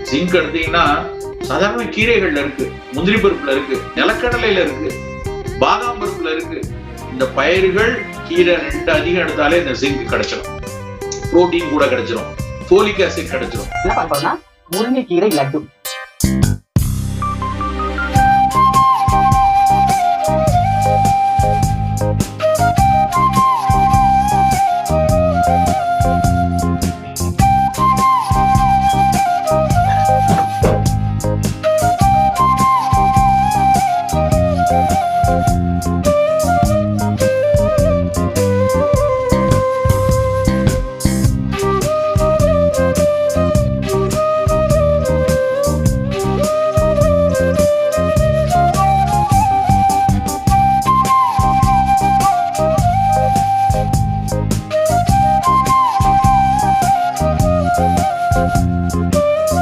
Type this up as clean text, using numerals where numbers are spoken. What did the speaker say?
Zinc எடுத்தீங்கன்னா சாதாரண கீரைகள்ல இருக்கு, முந்திரி பருப்புல இருக்கு, நிலக்கடலையில இருக்கு, பாதாம் பருப்புல இருக்கு. இந்த பயிர்கள் கீரை 2 அதிகம் எடுத்தாலே இந்த ஜிங்க் கிடைச்சிடும், புரோட்டீன் கூட கிடைச்சிடும், ஃபோலிக் ஆசிட் கிடைச்சிடும். என்ன பண்ண போறோம்னா முருங்கைக்கீரை லட்டு.